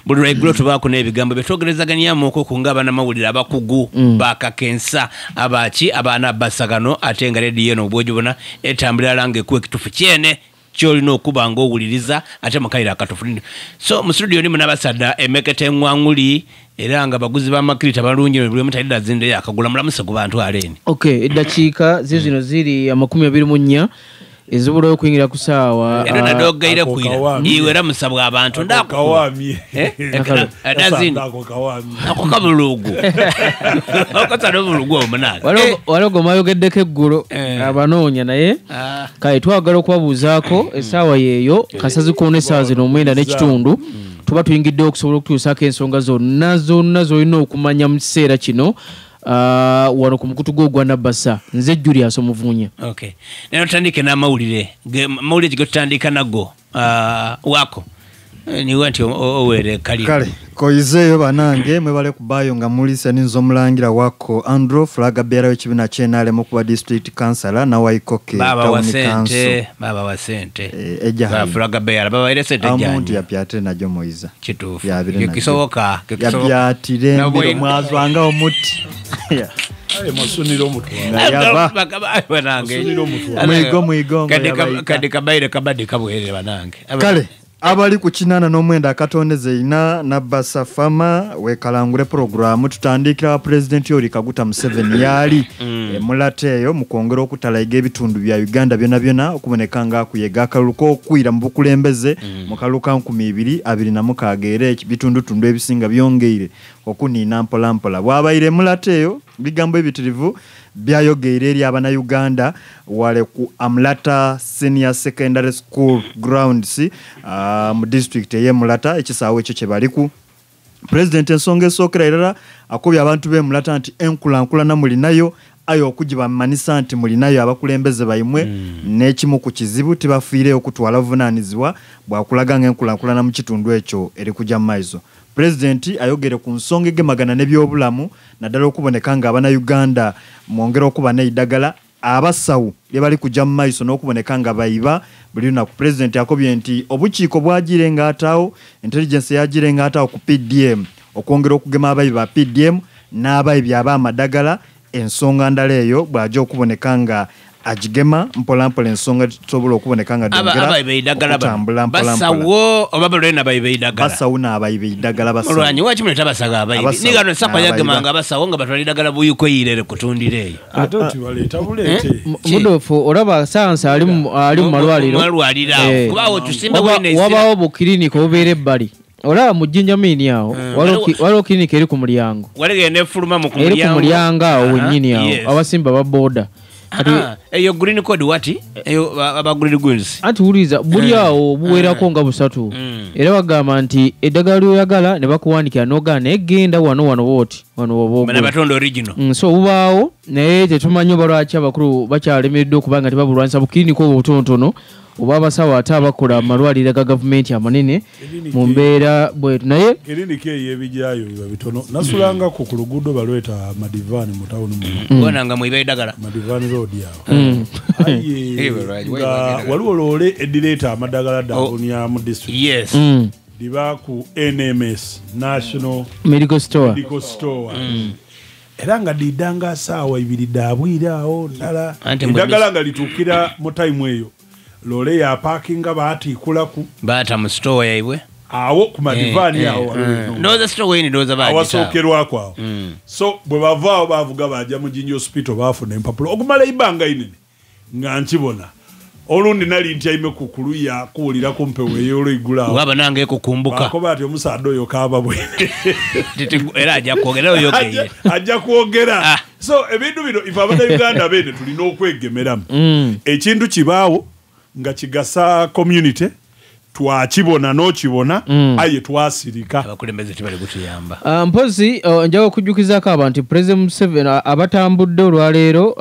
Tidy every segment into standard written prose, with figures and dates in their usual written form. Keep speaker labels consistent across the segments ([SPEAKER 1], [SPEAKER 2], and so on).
[SPEAKER 1] buli lwaigulu tubaako n'ebigambo byetwogerezaganyamoko ku ng'abaana mawulire abakugu bakakensa abaki abaana basagano ate nga rediyo eno obwojubona etambulira langa ekuwa ekitufu kyene kyolina okuba ng'owuliriza ate mukalira akatufu so mu studio ni munabasada emekete engwanguli era nga baguzi b'amakirita balungi buli omu talida zindeyo akagula mulamuse ku bantu aleeni
[SPEAKER 2] okay eddakiika zino ziri 24 ezibula okuyingira ku saawa
[SPEAKER 1] era nadogaire kwira iwera musabwa abantu
[SPEAKER 3] ndakawami
[SPEAKER 1] adazini ako kabulugu akatano bulugu omunaka
[SPEAKER 2] walogo mayogeddeko eggulo abanoonya naye kale twagala okubabuuzaako essaawa yeeyo kasazi koona essaawa zino 9:30 tuba tuyingidde okusobola okutuusaako ensonga zonna zolina okumanya mu kiseera kino wano ku mukutu gwa Nabasa nze Julius Omuvunya.
[SPEAKER 1] Okay. Neno tandike na mawulire gitandika nago wako ni wanti owere kale
[SPEAKER 4] koizeyo banange mwebale kubayo nga mulisa ninzo mulangira wako Andrew Flaga Bera w'ekibina kyenale mu kuba district councilor na Waikoke
[SPEAKER 1] baba wa sente
[SPEAKER 4] eja
[SPEAKER 1] Flaga Bera baba ile sente jani
[SPEAKER 4] amuntu yapyate na jo Moiza
[SPEAKER 1] kitufu kisoboka
[SPEAKER 4] yapyatire ndiro mwazwanga omuti
[SPEAKER 3] aye masuniro mutwa
[SPEAKER 4] yaba mwigo
[SPEAKER 1] kadika baire kabadi kabwere banange
[SPEAKER 4] kale abali ku kinana n'omwenda akatondeze ina Nabasa Fama wekalangure programu tutandikira president Yoweri Kaguta Museveni yali mulateyo mukongera okutalayiga ebitundu bya Uganda byona okuboneka nga kuyega akaluko okwira mu bukulembeze mu kaluka 2026 era ebitundu ebisinga byongeire okuniina mpolampola bwabaire mulateyo bigambo ebitirivu byayogeire eri abana Uganda wale ku Amlata Senior Secondary School grounds mu district ye Mulata ekisaawe ekyo kyebaliku President ensonga esokera era akobya abantu be Mulata nti enkulankulana mulinayo ayo okujiba manisa nti mulinayo abakulembeze bayimwe n'ekimu ku kizibu tibafiire okutwala vunanizibwa bwakulaga enkulankulana mu kitundu ekyo eri kujja maizo President ayogere ku nsonga egemagana n'ebyobulamu naddala okuboneka nga abana Uganda mwongera okuba n'eddagala abasawu bali kujja mu maiso n'okuboneka nga bayiba buli na ku President akobye nti obukiiko bwagirenga atawo intelligence yagirenga atawo ku PDM okwongera okugema abayiba PDM n'abayibi ab'amadagala ensonga ndala eyo bwaje okuboneka nga ajigema mpolampola ensonga tusobola okuboneka nga dongera
[SPEAKER 1] basawo obabalena bayibeidagala
[SPEAKER 4] basawo n'abayibeidagala basawo
[SPEAKER 1] olwanyi wakimuleta basaga abayibi nigano sapa yagemanga basawo nga batwalidagala buyuko yirere kutundire
[SPEAKER 3] atoti baleta bulete
[SPEAKER 2] mudofu olaba science ali mu malwaliro
[SPEAKER 1] kubawo tusimba wene
[SPEAKER 2] wabawo bu clinic obere bali olaba mu Jinjamini awo waliwo clinic eri ku mulyango
[SPEAKER 1] walegene fuluma mu
[SPEAKER 2] mulyango awo nyini awo abasimba ba boda
[SPEAKER 1] eyo green code wati eyo abagulira goods
[SPEAKER 2] atuuliza buli awo buwerako nga busatu era bagamba nti eddagala lyoyagala ne bakuwandikira n'ogaana egenda wano woti wano wobogo
[SPEAKER 1] batondo original
[SPEAKER 2] so bubaawo naye tetumanyi balwaki abakulu bakyalemeredde okubanga tebabulwanyisa bukiriniko obutonotono oba abasawo ate abakola amalwaliro ga gavumenti amanene mu mbeera bwetu naye
[SPEAKER 3] kiriniki ey'ebijjayo biba bitono nasulanga ku luguudo balweta Madivani mu tawuni
[SPEAKER 1] bona nga mwibeddagala
[SPEAKER 3] Madivani road yawo waliwo loole edireeta amadagala dabunya mu district
[SPEAKER 1] yes
[SPEAKER 3] diba ku NMS National
[SPEAKER 2] Medical Store
[SPEAKER 3] era nga didanga saawa 2 daabwiraawo ddala eddagala nga lituukira mu time eyo lole ya parkinga batikulaku
[SPEAKER 1] bata mu store yaibwe
[SPEAKER 3] awo ku Madivani awo
[SPEAKER 1] ndoza store ni ndoza baji
[SPEAKER 3] awasokerwako awo so bwe bavaawo bavuga baja mu Jinji Hospital bafuna empapulo okumala ibanga inene nga nkibona olundi nali ntyaime ku kuluya kuwulira kumpewe yolo igula
[SPEAKER 1] waba nange kukumbuka
[SPEAKER 3] akoba ati omusado oyo kaba bwe
[SPEAKER 1] era ajja kwogera oyo keye
[SPEAKER 3] ajja kwogera so ebintu bino ifabada Uganda bene tulina okwegemeramu ekintu kibaawo nga kigasa community twakibona n'okibona aye twasirika
[SPEAKER 1] abakulembeze tibali kutuyamba
[SPEAKER 2] mpozi njaga okujjukizako abantu President Museveni abatambudde olwaleero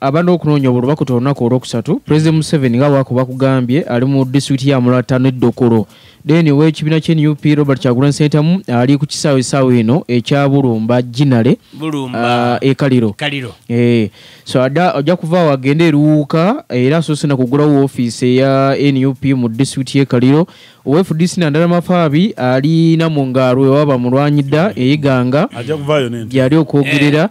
[SPEAKER 2] abana okunoonya obululu bakutonako olwokusatu President Museveni nga bwakuba kugambye ali mu district ya Mulata n'Eddokolo deni w'ekibiina ky'NUP Robert Kyagulanyi Ssentamu ali ku kisaawe eno ekya Bulumba Jinale Kaliro so ajja kuvaawo agende eruwuka era asoose na kugulawo ofiisi eya NUP mu district y'e Kaliro owa FDC Nandala Mafaabi alina mu ngalo ewaba mulwanyidda eyiganga
[SPEAKER 3] ajja kuvaayo nente
[SPEAKER 2] gyali okwogerera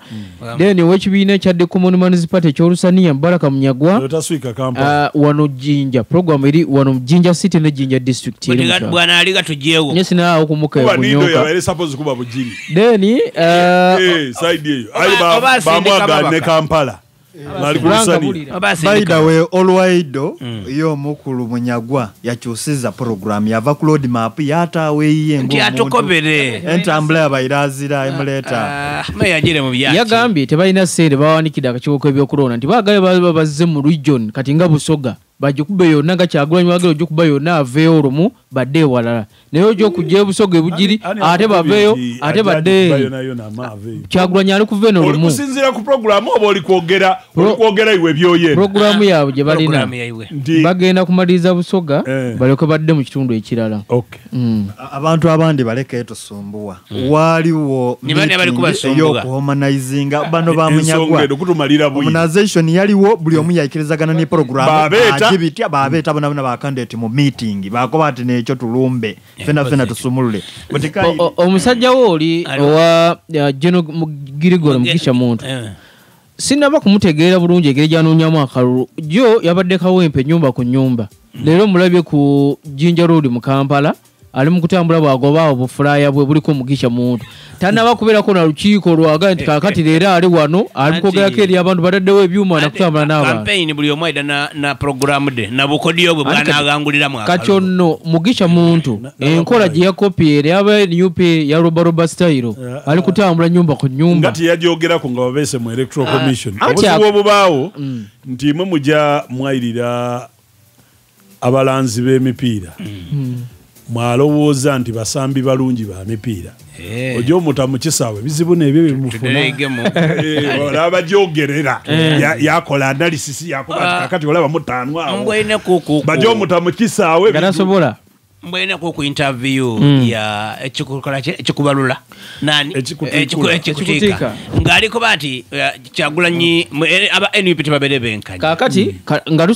[SPEAKER 2] then ow'ekibiina ekya Common Man's Party ekyolusaniya Baraka Munyagwa
[SPEAKER 3] taswika Kampala
[SPEAKER 2] wano Jinja program eri wano Jinja City ne Jinja District
[SPEAKER 1] bwana aliga tujeewo
[SPEAKER 2] nyesi naawo kumuka
[SPEAKER 3] ebunyoka yabaire suppose kuba bujiri
[SPEAKER 2] then
[SPEAKER 3] side eyo ayi bamwaga ne Kampala nali kulusaniya
[SPEAKER 4] by the way Olwaido y'omukulu Munyagwa yakyusiza program yava ku road map yataawo eyiye
[SPEAKER 1] atokobere
[SPEAKER 4] entambula yabayirazira emuleta
[SPEAKER 1] mayagire mu byaki
[SPEAKER 2] yagambye tebalina ssente bawanikidde akakiiko k'ebyokulonda nti baagale bazze mu region kati nga Busoga bajikuba yonna nga Kyagulanyi wagala ojikuba yonna aveeyo olumu badde ewalala naye ojja okujja Busoga ebugiri ate baveeyo ate badde Kyagulanyi ali kuva eno olumu
[SPEAKER 3] olikusinziira ku program oba olikwogera iwe byoyena
[SPEAKER 2] programu yaabwe gye balina bagenda kumaliriza Busoga balyoke badde mu kitundu ekirala
[SPEAKER 4] abantu abandi baleke tusumbuwa waaliwo ey'okuhumanizinga bano ba Munyagwa immunization yaliwo buli omu yayikirizagana ne program Jibitya babeeta bana bakandidate mu meeting bakoba ati nekyo tulumbe fena tusumulule
[SPEAKER 2] omusajja woli owa General Girigoro Mugisha muntu sinaba kumutegeera bulungi egere gyanonyamu akalulu jo yabadde kawempe nyumba ku nyumba leero mulabye ku Jinja Road mu Kampala ali mu kutambula bwagobaawo bufulaya bwe buliko Mugisha muntu tanaba kubeerako na lukiiko lwaga nti kakati leero ali wano ali mukogerako eri abantu bataddewo ebyuma nakutambula n'abantu
[SPEAKER 1] campaign buli omu aida na program de na bukodiyo bwe bwanaaganguliramu
[SPEAKER 2] kati onno Mugisha muntu enkola gye yakopiere yaba NUP ya roba style ali kutambula nyumba ku nyumba
[SPEAKER 3] ngati yajogera nga babeese mu electoral commission obuzibu obubaawo nti mwe mujja mwayirira abalanzi b'emipiira mwalowooza nti basambi balungi ba mipiira ojja omuta mu kisaawe bizibu n'ebyo bimufuna olaba gyogerera yakola analysis yakuba kakati olaba mutaanwa awo bajja omuta mu kisaawe
[SPEAKER 2] ganasobola
[SPEAKER 1] mbweneko ku interview ya ekikubalula nani ekikutika ng'aliko bati Kyagulanyi aba NUP tebabere benkanya
[SPEAKER 2] kakati nga